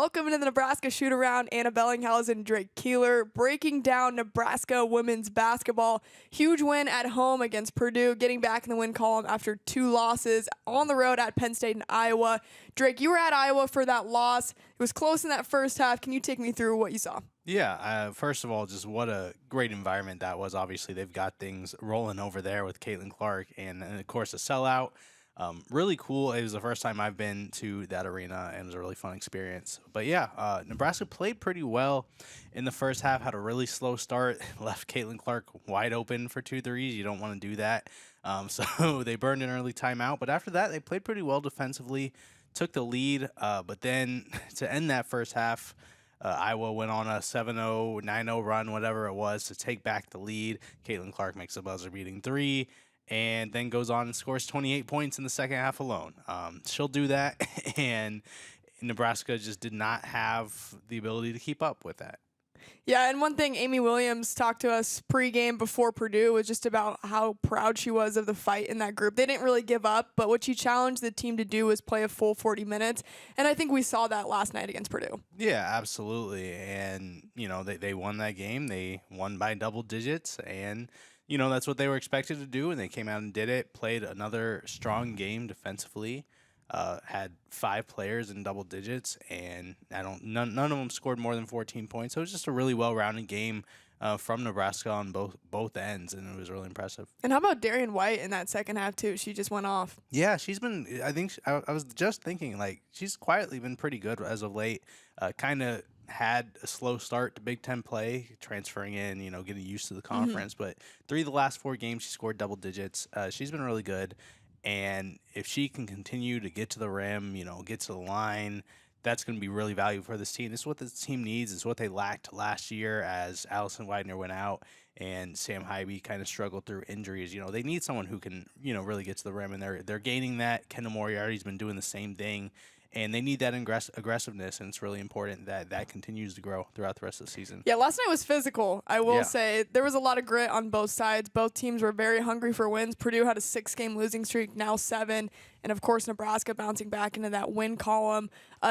Welcome to the Nebraska Shootaround. Anna Bellinghausen and Drake Keeler breaking down Nebraska women's basketball. Huge win at home against Purdue, getting back in the win column after 2 losses on the road at Penn State and Iowa. Drake, you were at Iowa for that loss. It was close in that first half. Can you take me through what you saw? Yeah, first of all, just what a great environment that was. Obviously, they've got things rolling over there with Caitlin Clark and of course, a sellout. Really cool. It was the first time I've been to that arena, and it was a really fun experience. But yeah, Nebraska played pretty well in the first half, had a really slow start, left Caitlin Clark wide open for 2 threes. You don't want to do that. So they burned an early timeout. But after that, they played pretty well defensively, took the lead. But then to end that first half, Iowa went on a 7-0, 9-0 run, whatever it was, to take back the lead. Caitlin Clark makes a buzzer-beating 3. And then goes on and scores 28 points in the second half alone. She'll do that, and Nebraska just did not have the ability to keep up with that. Yeah, and one thing Amy Williams talked to us pregame before Purdue was just about how proud she was of the fight in that group. They didn't really give up, but what she challenged the team to do was play a full 40 minutes, and I think we saw that last night against Purdue. Yeah, absolutely. And, they won that game. They won by double digits, and that's what they were expected to do, and they came out and did it, played another strong game defensively, had 5 players in double digits, and none of them scored more than 14 points. So it was just a really well-rounded game from Nebraska on both ends, and it was really impressive. And how about Darian White in that second half, too? She just went off. Yeah, she's been, I was just thinking, she's quietly been pretty good as of late, kind of had a slow start to Big Ten play, transferring in, getting used to the conference. But 3 of the last 4 games, she scored double digits. She's been really good. And if she can continue to get to the rim, get to the line, that's going to be really valuable for this team. This is what this team needs. It's what they lacked last year as Allison Widener went out and Sam Hybe kind of struggled through injuries. They need someone who can, really get to the rim, and they're gaining that. Kendall Moriarty's been doing the same thing. And they need that aggressiveness, and it's really important that that continues to grow throughout the rest of the season. Yeah, last night was physical. I will say there was a lot of grit on both sides. Both teams were very hungry for wins. Purdue had a 6-game losing streak, now 7. And, of course, Nebraska bouncing back into that win column.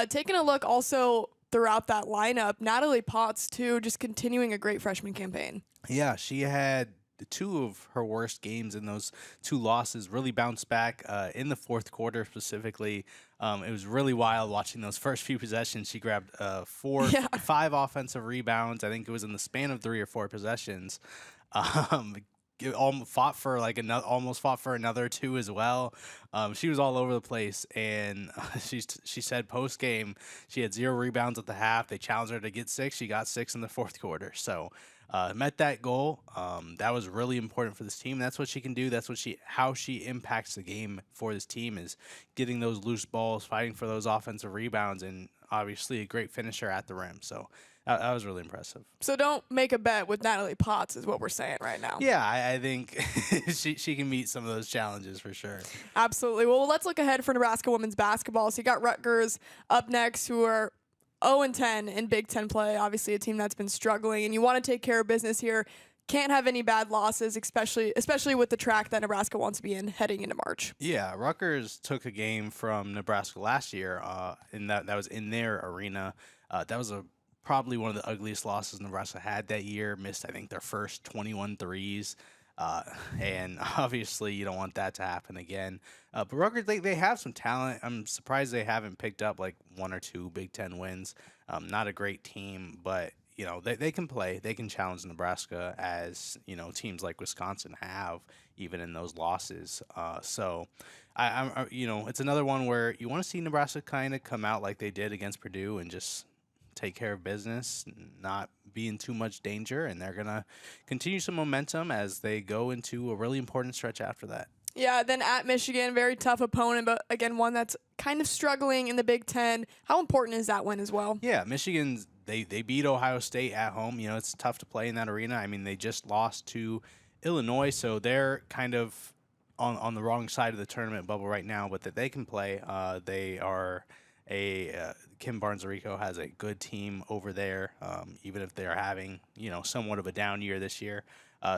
Taking a look also throughout that lineup, Natalie Potts, too, just continuing a great freshman campaign. Yeah, she had 2 of her worst games in those 2 losses, really bounced back in the fourth quarter specifically. It was really wild watching those first few possessions. She grabbed 5 offensive rebounds. I think it was in the span of 3 or 4 possessions. Almost fought for another 2 as well. She was all over the place, and she said post game she had 0 rebounds at the half. They challenged her to get 6. She got 6 in the fourth quarter. So met that goal. That was really important for this team. That's what she can do. That's how she impacts the game for this team, is getting those loose balls, fighting for those offensive rebounds, and obviously a great finisher at the rim. So that was really impressive. So don't make a bet with Natalie Potts is what we're saying right now. Yeah, I think she can meet some of those challenges for sure. Absolutely. Well, let's look ahead for Nebraska women's basketball. So you got Rutgers up next, who are 0-10 in Big Ten play, obviously a team that's been struggling, and you want to take care of business here. Can't have any bad losses, especially with the track that Nebraska wants to be in heading into March. Yeah, Rutgers took a game from Nebraska last year, and that was in their arena. That was probably one of the ugliest losses Nebraska had that year. Missed, I think, their first 21 threes. And obviously you don't want that to happen again. But Rutgers, they have some talent. I'm surprised they haven't picked up 1 or 2 Big Ten wins. Not a great team, but they can play. They can challenge Nebraska, as teams like Wisconsin have, even in those losses. So it's another one where you want to see Nebraska kind of come out like they did against Purdue and just take care of business, not be in too much danger, and they're going to continue some momentum as they go into a really important stretch after that. Yeah, then at Michigan, very tough opponent, but again, one that's kind of struggling in the Big Ten. How important is that win as well? Yeah, Michigan, they beat Ohio State at home. It's tough to play in that arena. I mean, they just lost to Illinois, so they're kind of on the wrong side of the tournament bubble right now, but that they can play. They are Kim Barnes-Arico has a good team over there, even if they're having, somewhat of a down year this year.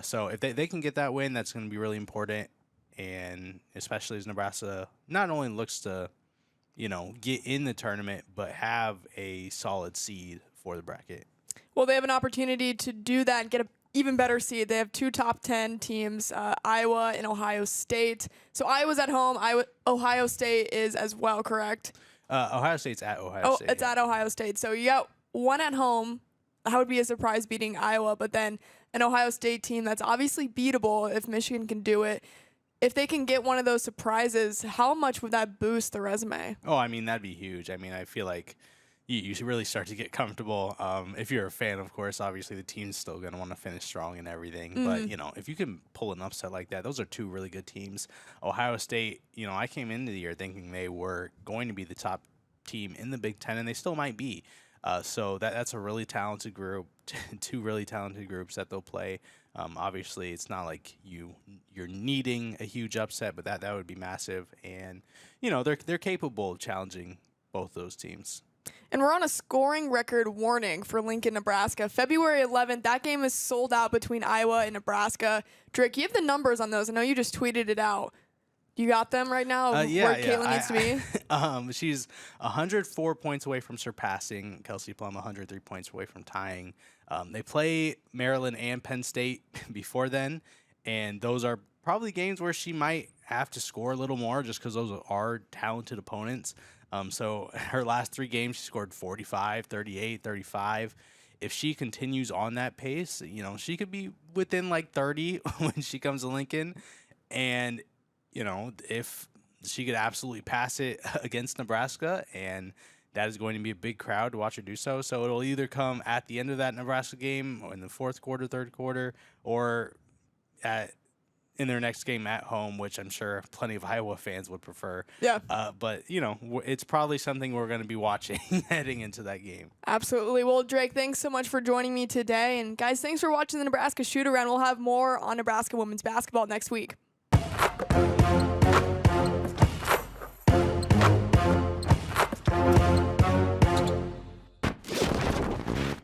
So if they can get that win, that's going to be really important. And especially as Nebraska not only looks to get in the tournament, but have a solid seed for the bracket. Well, they have an opportunity to do that and get an even better seed. They have 2 top 10 teams, Iowa and Ohio State. So Iowa's at home. Ohio State is as well, correct? Ohio State's at Ohio State. Oh, it's at Ohio State. So you got one at home. That would be a surprise beating Iowa, but then an Ohio State team that's obviously beatable if Michigan can do it. If they can get one of those surprises, how much would that boost the resume? Oh, I mean, that'd be huge. I mean, I feel like you should really start to get comfortable. If you're a fan, of course, obviously the team's still going to want to finish strong and everything. But, if you can pull an upset like that, those are 2 really good teams. Ohio State, I came into the year thinking they were going to be the top team in the Big Ten, and they still might be. So that's a really talented group, 2 really talented groups that they'll play. Obviously, it's not like you're needing a huge upset, but that would be massive. And, they're capable of challenging both those teams. And we're on a scoring record warning for Lincoln, Nebraska. February 11th, that game is sold out between Iowa and Nebraska. Drake, you have the numbers on those. I know you just tweeted it out. You got them right now? Where Caitlin needs to be? She's 104 points away from surpassing Kelsey Plum, 103 points away from tying. They play Maryland and Penn State before then, and those are probably games where she might have to score a little more just because those are talented opponents. So her last 3 games, she scored 45, 38, 35. If she continues on that pace, she could be within like 30 when she comes to Lincoln. And, if she could absolutely pass it against Nebraska, and that is going to be a big crowd to watch her do so. So it'll either come at the end of that Nebraska game or in the 4th quarter, 3rd quarter, or in their next game at home, which I'm sure plenty of Iowa fans would prefer. Yeah. But, it's probably something we're going to be watching heading into that game. Absolutely. Well, Drake, thanks so much for joining me today. And, guys, thanks for watching the Nebraska Shootaround. We'll have more on Nebraska women's basketball next week.